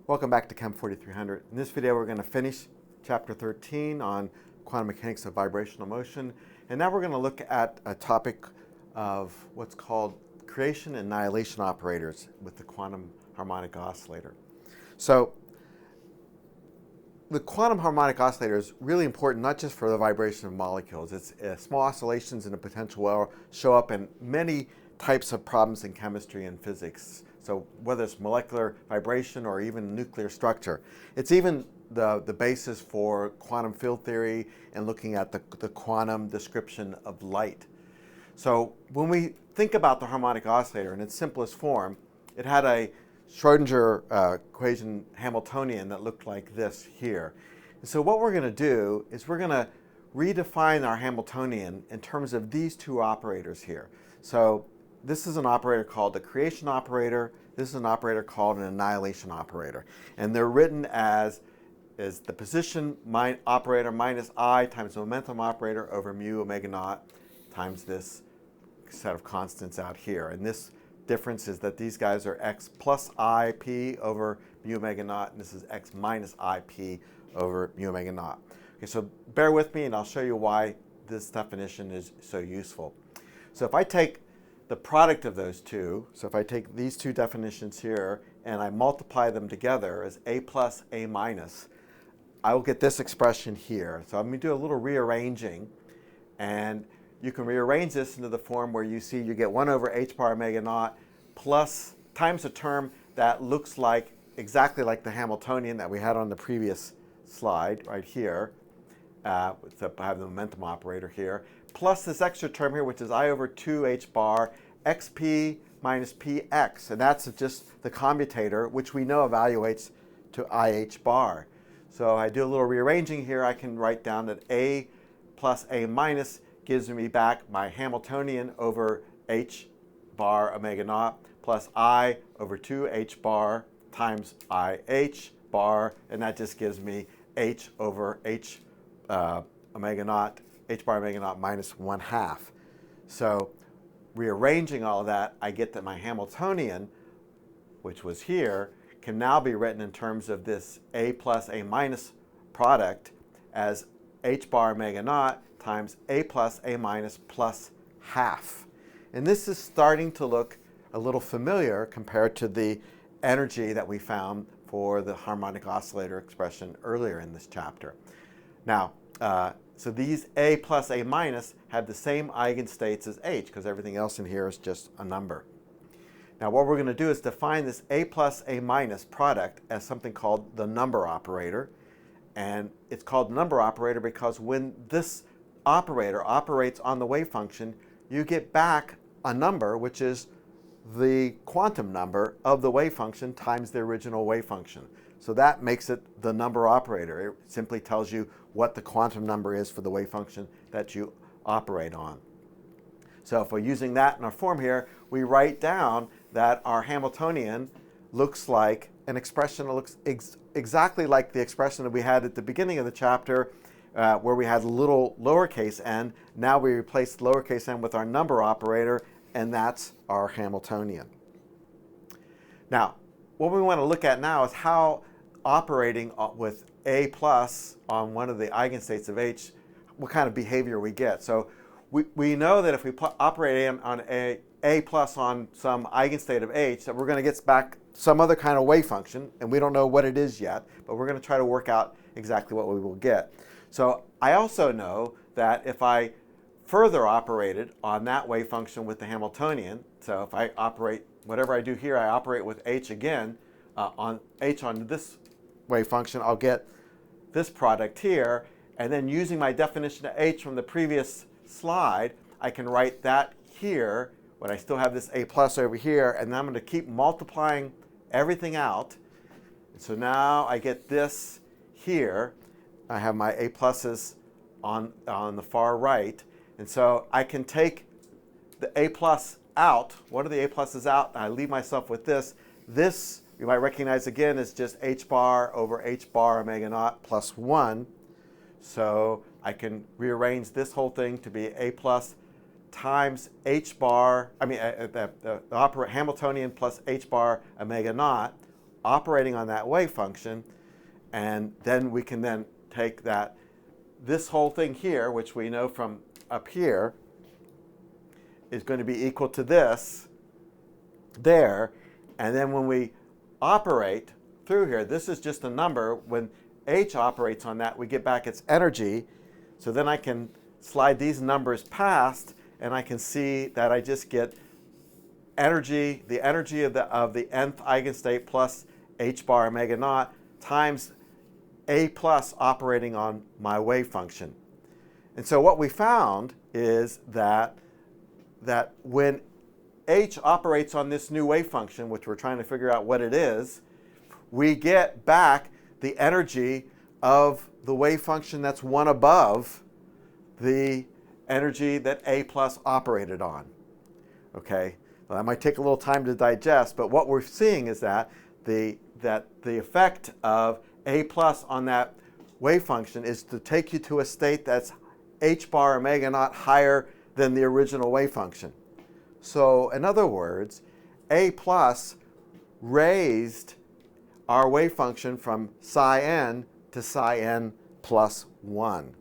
Welcome back to Chem 4300. In this video we're going to finish Chapter 13 on quantum mechanics of vibrational motion, and now we're going to look at a topic of what's called creation and annihilation operators with the quantum harmonic oscillator. So the quantum harmonic oscillator is really important not just for the vibration of molecules. It's small oscillations in a potential well show up in many types of problems in chemistry and physics. So whether it's molecular vibration or even nuclear structure. It's even the basis for quantum field theory and looking at the quantum description of light. So when we think about the harmonic oscillator in its simplest form, it had a Schrodinger equation Hamiltonian that looked like this here. And so what we're going to do is we're going to redefine our Hamiltonian in terms of these two operators here. So this is an operator called the creation operator. This is an operator called an annihilation operator. And they're written as the position operator minus I times the momentum operator over mu omega naught times this set of constants out here. And this difference is that these guys are x plus I p over mu omega naught, and this is x minus I p over mu omega naught. Okay, so bear with me and I'll show you why this definition is so useful. So if I take the product of those two, so if I take these two definitions here and I multiply them together as a plus a minus, I will get this expression here. So I'm going to do a little rearranging, and you can rearrange this into the form where you see you get 1 over h bar omega naught plus times a term that looks like exactly like the Hamiltonian that we had on the previous slide right here. I have the momentum operator here, plus this extra term here, which is I over 2h bar xp minus px, and that's just the commutator, which we know evaluates to ih bar. So I do a little rearranging here. I can write down that a plus a minus gives me back my Hamiltonian over h bar omega naught plus I over 2h bar times ih bar, and that just gives me h over h omega naught, h bar omega naught minus 1/2. So rearranging all of that, I get that my Hamiltonian, which was here, can now be written in terms of this a plus a minus product as h bar omega naught times a plus a minus plus half. And this is starting to look a little familiar compared to the energy that we found for the harmonic oscillator expression earlier in this chapter. Now, so these a plus a minus have the same eigenstates as h because everything else in here is just a number. Now what we're going to do is define this a plus a minus product as something called the number operator. And it's called number operator because when this operator operates on the wave function, you get back a number which is the quantum number of the wave function times the original wave function. So that makes it the number operator. It simply tells you what the quantum number is for the wave function that you operate on. So if we're using that in our form here, we write down that our Hamiltonian looks like an expression that looks exactly like the expression that we had at the beginning of the chapter where we had little lowercase n. Now we replace lowercase n with our number operator, and that's our Hamiltonian. Now, what we want to look at now is how operating with a plus on one of the eigenstates of H, what kind of behavior we get. So we know that if we operate on a plus on some eigenstate of H, that we're going to get back some other kind of wave function, and we don't know what it is yet, but we're going to try to work out exactly what we will get. So I also know that if I further operated on that wave function with the Hamiltonian, so if I operate, whatever I do here, I operate with H again, on H on this wave function, I'll get this product here, and then using my definition of H from the previous slide, I can write that here, but I still have this A plus over here, and then I'm going to keep multiplying everything out. So now I get this here. I have my A pluses on the far right, and so I can take the A plus out. One of the A pluses out, and I leave myself with this. This you might recognize again as just h bar over h bar omega naught plus 1. So I can rearrange this whole thing to be a plus times h bar, the Hamiltonian plus h bar omega naught operating on that wave function, and then we can then take this whole thing here, which we know from up here, is going to be equal to this there, and then when we operate through here, this is just a number. When H operates on that, we get back its energy. So then I can slide these numbers past, and I can see that I just get energy, the energy of the nth eigenstate plus h bar omega naught times a plus operating on my wave function. And so what we found is that when h operates on this new wave function, which we're trying to figure out what it is, we get back the energy of the wave function that's one above the energy that a plus operated on. Okay, well, that might take a little time to digest, but what we're seeing is that the effect of a plus on that wave function is to take you to a state that's h bar omega naught higher than the original wave function. So in other words, a plus raised our wave function from psi n to psi n plus 1.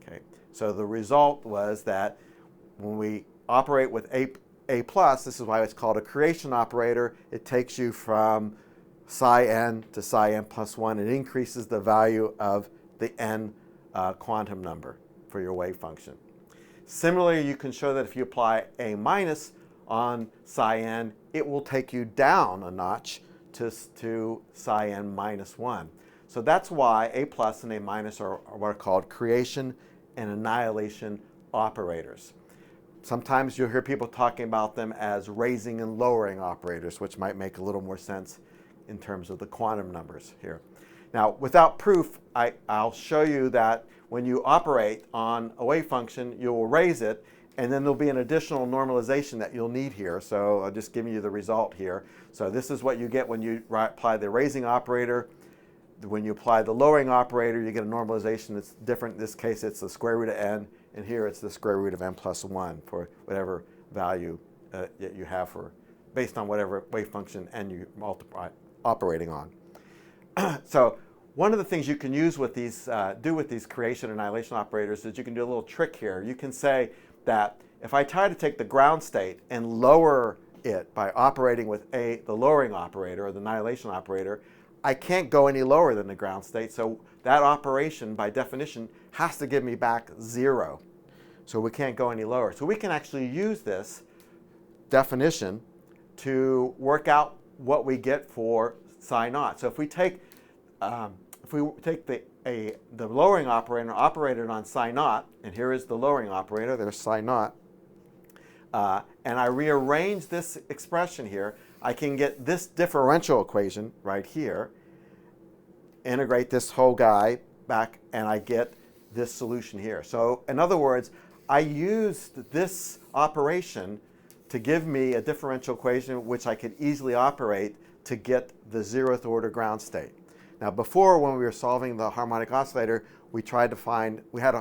Okay, so the result was that when we operate with a plus, this is why it's called a creation operator, it takes you from psi n to psi n plus 1. It increases the value of the n quantum number for your wave function. Similarly, you can show that if you apply a minus on psi n, it will take you down a notch to psi n minus 1. So that's why a plus and a minus are what are called creation and annihilation operators. Sometimes you'll hear people talking about them as raising and lowering operators, which might make a little more sense in terms of the quantum numbers here. Now, without proof, I'll show you that when you operate on a wave function, you will raise it, and then there'll be an additional normalization that you'll need here. So I'll just give you the result here. So this is what you get when you apply the raising operator. When you apply the lowering operator, you get a normalization that's different. In this case, it's the square root of n, and here it's the square root of n plus 1 for whatever value that you have for, based on whatever wave function n you multiply operating on. So one of the things you can use with these, do with these creation and annihilation operators is you can do a little trick here. You can say that if I try to take the ground state and lower it by operating with the lowering operator or the annihilation operator, I can't go any lower than the ground state. So that operation, by definition, has to give me back 0. So we can't go any lower. So we can actually use this definition to work out what we get for psi naught. So if we take the lowering operator and operate it on psi naught, and here is the lowering operator, there's psi naught, and I rearrange this expression here, I can get this differential equation right here, integrate this whole guy back, and I get this solution here. So in other words, I used this operation to give me a differential equation which I could easily operate to get the 0th order ground state. Now before, when we were solving the harmonic oscillator, we tried to find, we had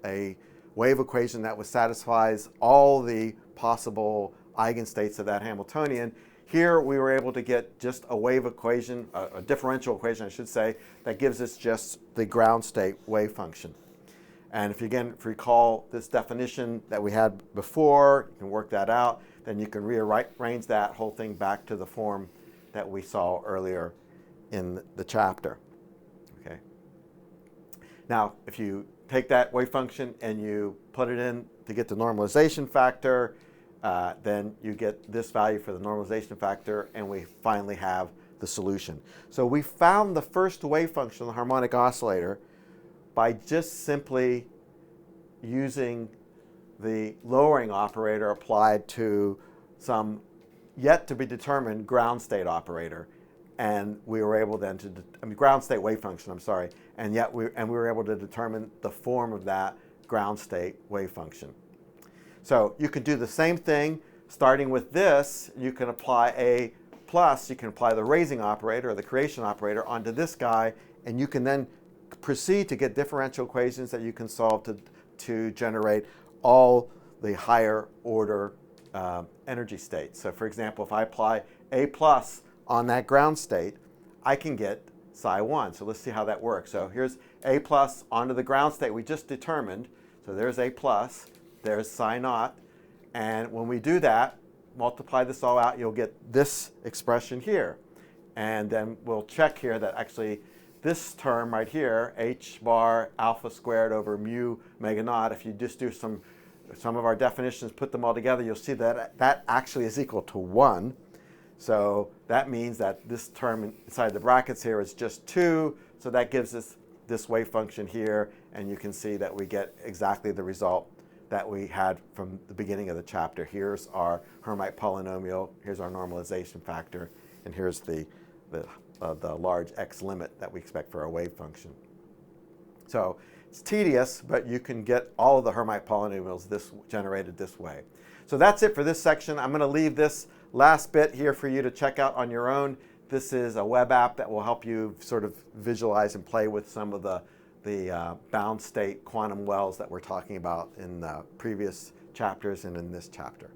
a wave equation that satisfies all the possible eigenstates of that Hamiltonian. Here we were able to get just a wave equation, a differential equation I should say, that gives us just the ground state wave function. And if you again recall this definition that we had before, you can work that out, then you can rearrange that whole thing back to the form that we saw earlier in the chapter. Okay. Now, if you take that wave function and you put it in to get the normalization factor, then you get this value for the normalization factor, and we finally have the solution. So we found the first wave function of the harmonic oscillator by just simply using the lowering operator applied to some yet to be determined ground state operator. And we were able then to, ground state wave function, I'm sorry, and we were able to determine the form of that ground state wave function. So you could do the same thing, starting with this, you can apply a plus, you can apply the raising operator or the creation operator onto this guy, and you can then proceed to get differential equations that you can solve to generate all the higher order energy states. So for example, if I apply a plus on that ground state, I can get psi 1. So let's see how that works. So here's A plus onto the ground state we just determined. So there's A plus, there's psi naught. And when we do that, multiply this all out, you'll get this expression here. And then we'll check here that actually this term right here, h bar alpha squared over mu omega naught, if you just do some of our definitions, put them all together, you'll see that that actually is equal to 1. So that means that this term inside the brackets here is just 2. So that gives us this wave function here. And you can see that we get exactly the result that we had from the beginning of the chapter. Here's our Hermite polynomial. Here's our normalization factor. And here's the large x limit that we expect for our wave function. So it's tedious, but you can get all of the Hermite polynomials generated this way. So that's it for this section. I'm going to leave this last bit here for you to check out on your own. This is a web app that will help you sort of visualize and play with some of the bound state quantum wells that we're talking about in the previous chapters and in this chapter.